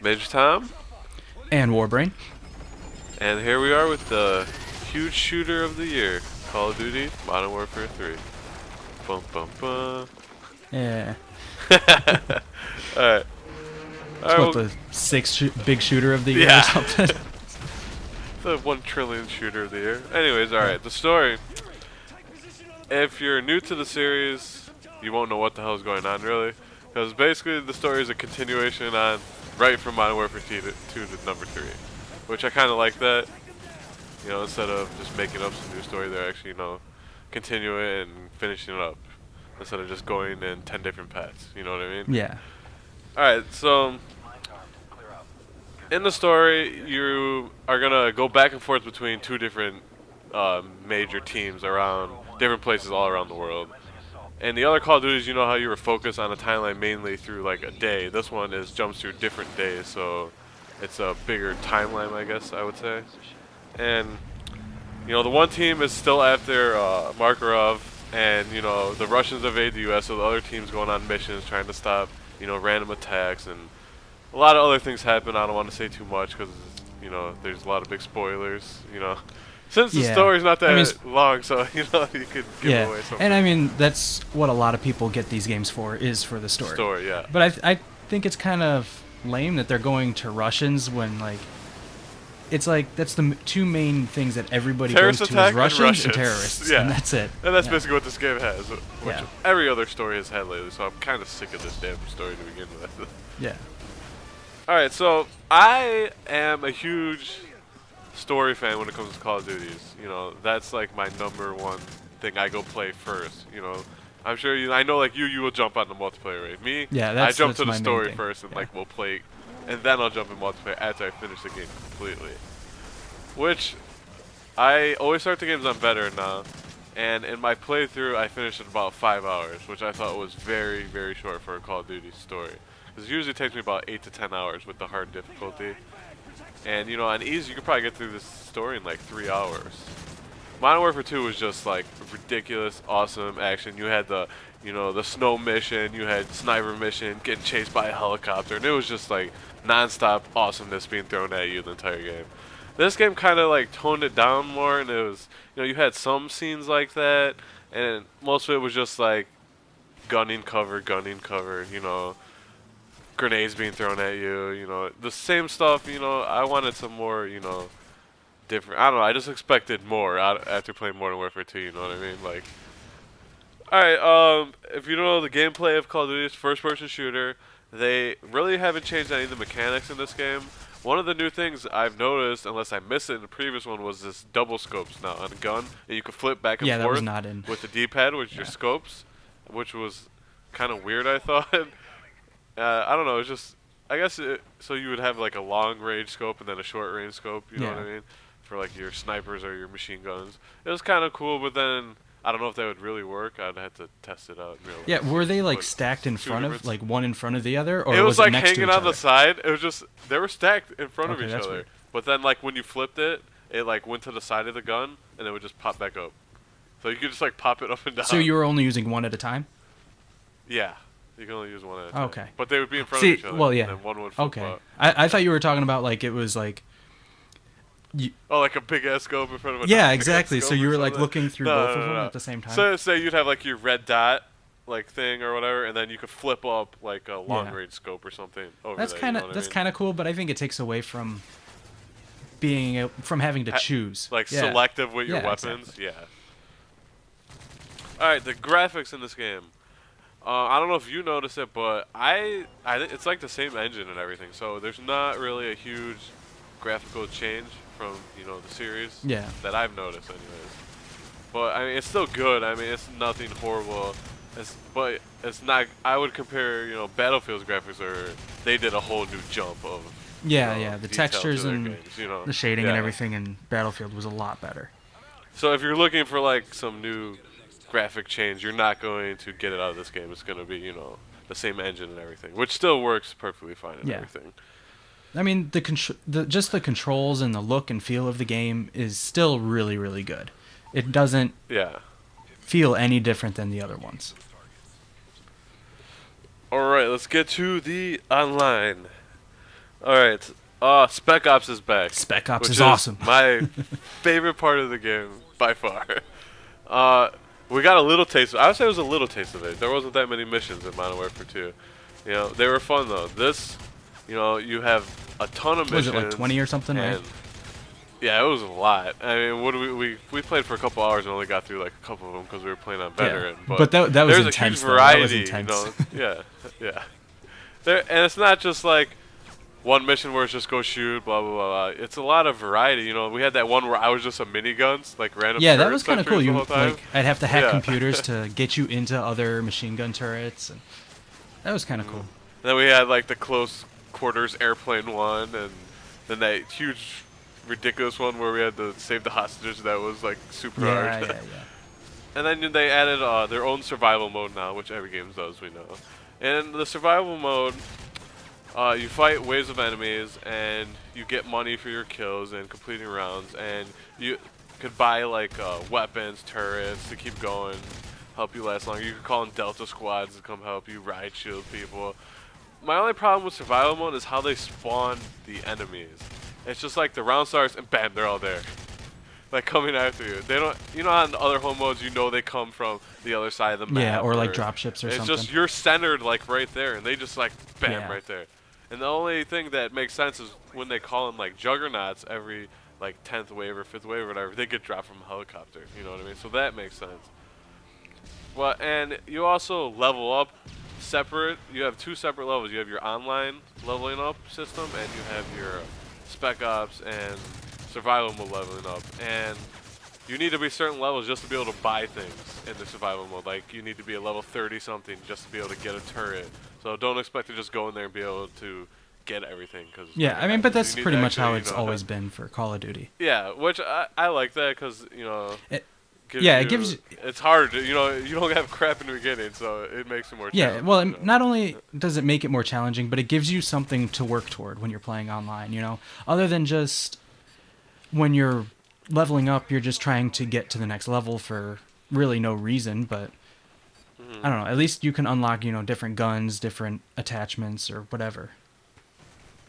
Major Tom, And Warbrain. and here we are with the huge shooter of the year, Call of Duty Modern Warfare 3. Bum bum bum. Yeah. Alright. It's Alright, what, well, the big shooter of the year or yeah. something? The 1 trillion shooter of the year. Anyways, alright, the story. If you're new to the series, you won't know what the hell is going on, really. Because basically, the story is a continuation on right from Modern Warfare 2 to number 3. Which I kind of like that. You know, instead of just making up some new story, they're actually, continue it and finishing it up. Instead of just going in 10 different paths. You know what I mean? Yeah. Alright, so in the story, you are going to go back and forth between two different major teams around different places all around the world. And the other Call of Duties, you know how you were focused on a timeline mainly through like a day. This one is jumps through different days, so it's a bigger timeline, I guess I would say. And the one team is still after Makarov, and the Russians invade the U.S., so the other team's going on missions trying to stop random attacks, and a lot of other things happen. I don't want to say too much because there's a lot of big spoilers. Since the Yeah. story's not I mean, that long, so you could give away something. And I mean, that's what a lot of people get these games for, is for the story. Story, yeah. But I think it's kind of lame that they're going to Russians when, like, it's like that's the two main things that everybody Terrorist goes to attack is Russians and Russians. and terrorists, Yeah. and that's it. And that's Yeah. basically what this game has, which Yeah. every other story has had lately, so I'm kind of sick of this damn story to begin with. Yeah. Alright, so I am a huge story fan when it comes to Call of Duties. That's like my number one thing I go play first. I'm sure I know like you will jump on the multiplayer rate. Me, Yeah, I jump to the my main story thing. first and Yeah. like we'll play, and then I'll jump in multiplayer after I finish the game completely. Which I always start the games on better now, and in my playthrough I finished in about 5 hours, which I thought was very, very short for a Call of Duty story. Because it usually takes me about 8 to 10 hours with the hard difficulty. And on easy you could probably get through this story in like 3 hours. Modern Warfare 2 was just like ridiculous, awesome action. You had the snow mission, you had sniper mission, getting chased by a helicopter, and it was just like non-stop awesomeness being thrown at you the entire game. This game kind of like toned it down more, and it was, you had some scenes like that, and most of it was just like gunning cover, grenades being thrown at you, the same stuff, I wanted some more, different, I don't know, I just expected more after playing Modern Warfare 2, you know what I mean, like, alright, if you don't know the gameplay of Call of Duty, it's first-person shooter. They really haven't changed any of the mechanics in this game. One of the new things I've noticed, unless I missed it in the previous one, was this double scopes now on a gun, and you can flip back and Yeah, that was forth not in. with the D-pad, with your scopes, which was kind of weird, I thought. I don't know, it's just, I guess, so you would have like a long-range scope and then a short-range scope, you know what I mean? For like your snipers or your machine guns. It was kind of cool, but then I don't know if that would really work. I'd have to test it out in real life. Yeah, were they like But stacked in two front of, different- like one in front of the other, or It was it like next to hanging each on the other? side. It was just, they were stacked in front of Okay, each that's other. weird. But then like when you flipped it, it like went to the side of the gun and it would just pop back up. So you could just like pop it up and down. So you were only using one at a time? Yeah. You can only use one at a time. Okay. But they would be in front See, of each other. well, yeah. And then one would flip Okay. up. I thought you were talking about like it was like. Oh, like a big ass scope in front of a Yeah, big-ass exactly. So scope you or were like something? looking through No, both no, of no, them no. at the same time. So say you'd have like your red dot like thing or whatever, and then you could flip up like a long range scope or something over That's there, kind you know of what I that's mean? kind of cool, but I think it takes away from from having to choose. Like Yeah. selective with your Yeah, weapons. exactly. Yeah. All right, the graphics in this game. I don't know if you noticed it, but I think it's like the same engine and everything. So there's not really a huge graphical change from the series. Yeah. That I've noticed, anyways. But I mean, it's still good. I mean, it's nothing horrible. But it's not. I would compare, Battlefield's graphics, or they did a whole new jump of. Yeah, you know, yeah. The detail to textures their and games, the shading and Yeah. everything in Battlefield was a lot better. So if you're looking for like some new graphic change, you're not going to get it out of this game. It's going to be, the same engine and everything, which still works perfectly fine and Yeah. everything. I mean, just the controls and the look and feel of the game is still really, really good. It doesn't Yeah. feel any different than the other ones. All right, let's get to the online. All right. Spec Ops is back, Spec Ops which is is awesome. my favorite part of the game by far. Uh, we got a little taste. I would say it was a little taste of it. There wasn't that many missions in Modern Warfare 2. You know, they were fun though. This, you have a ton of Was it missions. like 20 or something, right? and yeah, it was a lot. I mean, what do we played for a couple hours and only got through like a couple of them because we were playing on veteran. But that was there's intense, a huge though. That was variety. intense. Yeah, yeah. And it's not just like one mission where it's just go shoot, blah blah blah. It's a lot of variety. We had that one where I was just a miniguns, like random. Yeah, that turret was kind of sentries cool. the You whole time. like I'd have to hack Yeah. computers to get you into other machine gun turrets, and that was kind of cool. Then we had like the close quarters airplane one, and then that huge, ridiculous one where we had to save the hostages. That was like super Yeah, hard. yeah, yeah. And then they added their own survival mode now, which every game does, we know. And the survival mode, you fight waves of enemies, and you get money for your kills and completing rounds, and you could buy like weapons, turrets to keep going, help you last longer. You could call in Delta squads to come help you ride shield people. My only problem with survival mode is how they spawn the enemies. It's just like the round starts and bam, they're all there. Like coming after you. They don't, on other home modes, they come from the other side of the map. Yeah, or like dropships or it's something. just you're centered like right there, and they just like bam Yeah. right there. And the only thing that makes sense is when they call them like juggernauts every like 10th wave or 5th wave or whatever, they get dropped from a helicopter. You know what I mean? So that makes sense. Well, and you also level up separate. You have two separate levels. You have your online leveling up system, and you have your Spec Ops and survival mode leveling up. And you need to be certain levels just to be able to buy things in the survival mode. Like you need to be a level 30 something just to be able to get a turret. So don't expect to just go in there and be able to get everything. Cause Yeah, I mean, but that's you need pretty to much how actually, it's always been for Call of Duty. Yeah, which I like that because It, gives yeah, you, it gives. it's hard. You don't have crap in the beginning, so it makes it more. Yeah, challenging, well, you know? not only does it make it more challenging, but it gives you something to work toward when you're playing online. Other than just when you're leveling up, you're just trying to get to the next level for really no reason. But I don't know. At least you can unlock, different guns, different attachments, or whatever.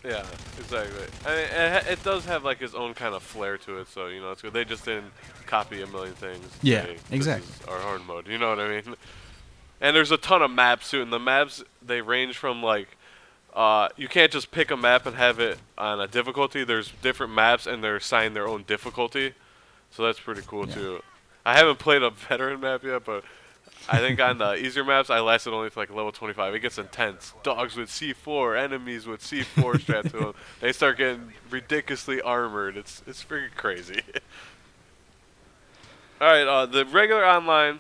Yeah, exactly. I mean, it does have like its own kind of flair to it, so it's good. They just didn't copy a million things. Yeah, This exactly. is our hard mode. You know what I mean? And there's a ton of maps too, and the maps they range from like, you can't just pick a map and have it on a difficulty. There's different maps, and they're assigned their own difficulty, so that's pretty cool Yeah. too. I haven't played a veteran map yet, but I think on the easier maps, I lasted only to like level 25. It gets intense. Dogs with C4, enemies with C4 strapped to them. They start getting ridiculously armored. It's freaking crazy. All right, the regular online.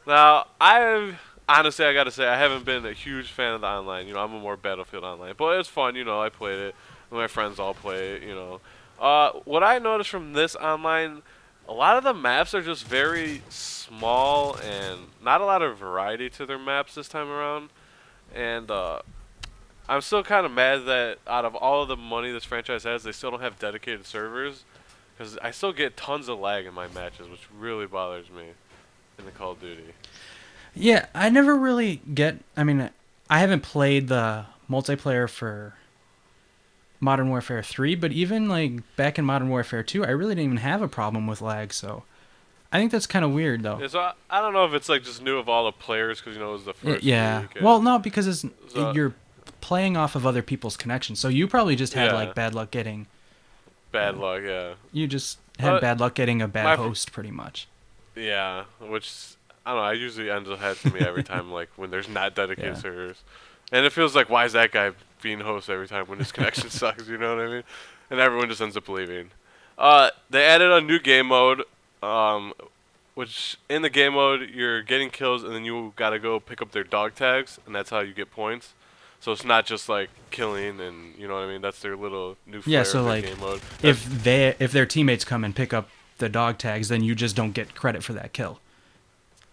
Now, honestly, I gotta say, I haven't been a huge fan of the online. I'm a more Battlefield online, but it's fun. I played it. My friends all play it. What I noticed from this online, a lot of the maps are just very small and not a lot of variety to their maps this time around. And I'm still kind of mad that out of all of the money this franchise has, they still don't have dedicated servers. Because I still get tons of lag in my matches, which really bothers me in the Call of Duty. Yeah, I never really get. I mean, I haven't played the multiplayer for Modern Warfare 3, but even like back in Modern Warfare 2, I really didn't even have a problem with lag. So I think that's kind of weird, though. Yeah, so I don't know if it's like just new of all the players because it was the first Yeah. week. Well, no, because So- you're playing off of other people's connections, so you probably just had Yeah. like bad luck getting. Bad luck, yeah. You just had bad luck getting a my bad fr- host, pretty much. Yeah, which I don't know. I usually ends up happening to me every time, like when there's not dedicated Yeah. servers, and it feels like why is that guy being host every time when his connection sucks? You know what I mean? And everyone just ends up leaving. They added a new game mode, which in the game mode you're getting kills and then you gotta go pick up their dog tags, and that's how you get points. So it's not just like killing, and you know what I mean. That's their little new flair Yeah, so of their like game mode. if their teammates come and pick up the dog tags, then you just don't get credit for that kill.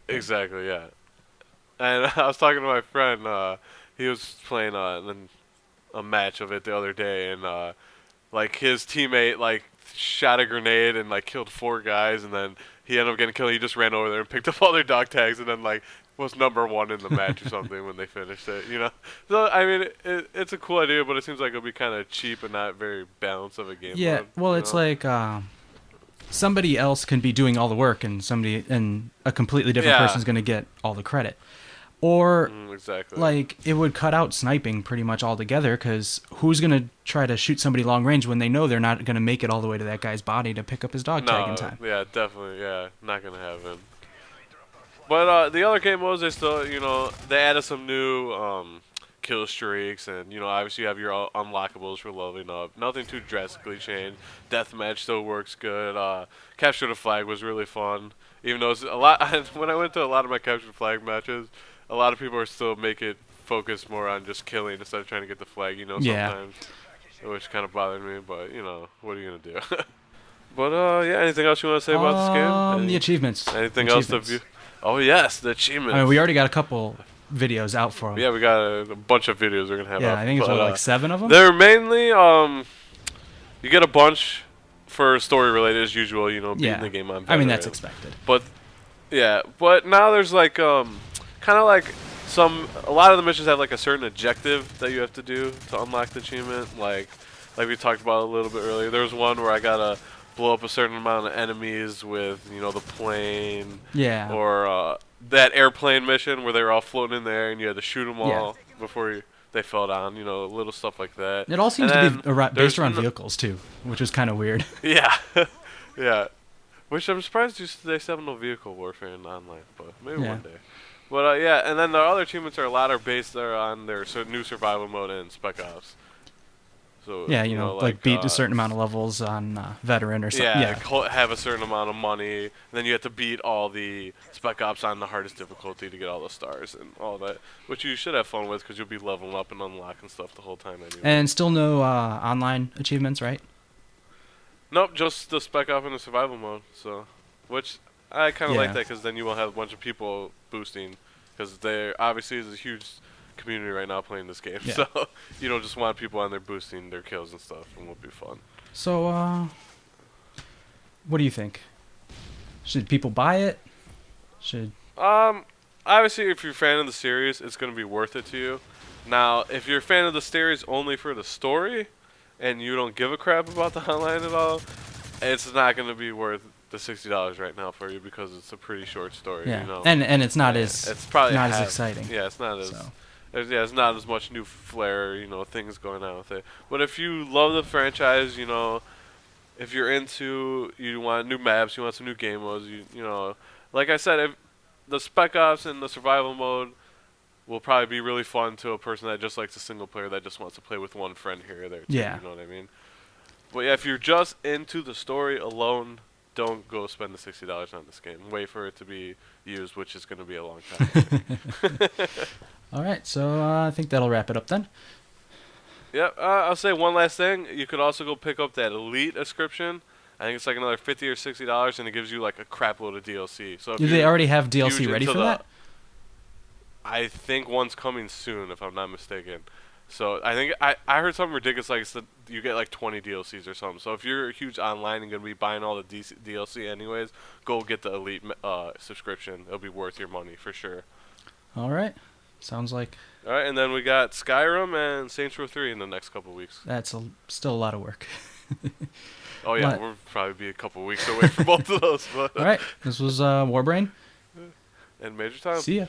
Exactly, yeah. And I was talking to my friend. He was playing a match of it the other day, and like his teammate like shot a grenade and like killed 4 guys, and then he ended up getting killed. He just ran over there and picked up all their dog tags, and then like was #1 in the match or something when they finished it. So I mean, it's a cool idea, but it seems like it'll be kind of cheap and not very balanced of a game Yeah, mode. well, it's like somebody else can be doing all the work, and a completely different Yeah. person's going to get all the credit. Or Exactly. like it would cut out sniping pretty much altogether, because who's going to try to shoot somebody long range when they know they're not going to make it all the way to that guy's body to pick up his dog tag in time? Yeah, definitely, yeah, not gonna happen. But the other game modes, they still, they added some new kill streaks, and obviously you have your unlockables for leveling up. Nothing too drastically changed. Deathmatch still works good. Capture the flag was really fun, even though it's a lot. When I went to a lot of my capture the flag matches, a lot of people are still make it focus more on just killing instead of trying to get the flag. Yeah. Sometimes, which kind of bothered me. But what are you gonna do? But yeah, anything else you want to say about this game? The achievements. Anything else to view? Oh yes, the achievements. I mean, we already got a couple videos out for them. Yeah, we got a bunch of videos we're gonna have. Yeah, up, I think it's but, like 7 of them. They're mainly you get a bunch for story related as usual. Beating the game on. I mean, that's veteran. expected. But yeah, but now there's like kind of like a lot of the missions have like a certain objective that you have to do to unlock the achievement. Like we talked about a little bit earlier. There was one where I gotta blow up a certain amount of enemies with the plane. Yeah. Or that airplane mission where they were all floating in there and you had to shoot them all before they fell down. Little stuff like that. It all seems And to be based around vehicles too, which is kind of weird. Yeah, yeah. Which I'm surprised they still have no vehicle warfare in online, but maybe one day. But yeah, and then the other achievements are a lot are based there on their new survival mode in Spec Ops. So yeah, like beat a certain amount of levels on veteran or something. Yeah, have a certain amount of money. And then you have to beat all the Spec Ops on the hardest difficulty to get all the stars and all that, which you should have fun with because you'll be leveling up and unlocking stuff the whole time anyway. And still no online achievements, right? Nope, just the Spec Ops and the survival mode. So, which I kind of like that because then you will have a bunch of people boosting because there obviously is a huge community right now playing this game. Yeah. So you don't just want people on there boosting their kills and stuff, and will be fun. So, what do you think? Should people buy it? Obviously, if you're a fan of the series, it's going to be worth it to you. Now, if you're a fan of the series only for the story, and you don't give a crap about the online at all, it's not going to be worth the $60 right now for you because it's a pretty short story. Yeah, and it's not as it's probably not as exciting. Yeah, it's not as. So. It's not as much new flair, things going on with it. But if you love the franchise, if you're you want new maps, you want some new game modes, like I said, if the Spec Ops and the survival mode will probably be really fun to a person that just likes a single player that just wants to play with one friend here or there. Too, yeah. You know what I mean? But yeah, if you're just into the story alone, don't go spend the $60 on this game. Wait for it to be used, which is going to be a long time. All right, so I think that'll wrap it up then. Yeah, I'll say one last thing. You could also go pick up that Elite subscription. I think it's like another $50 or $60, and it gives you like a crap load of DLC. So do they already have DLC ready for that? I think one's coming soon, if I'm not mistaken. So I think I heard something ridiculous like you get like 20 DLCs or something. So if you're a huge online and gonna be buying all the DLC anyways, go get the Elite subscription. It'll be worth your money for sure. All right. Sounds like. All right, and then we got Skyrim and Saints Row 3 in the next couple weeks. That's still a lot of work. Oh yeah, we'll probably be a couple weeks away from both of those. But all right, this was Warbrain. And Major Tom. See ya.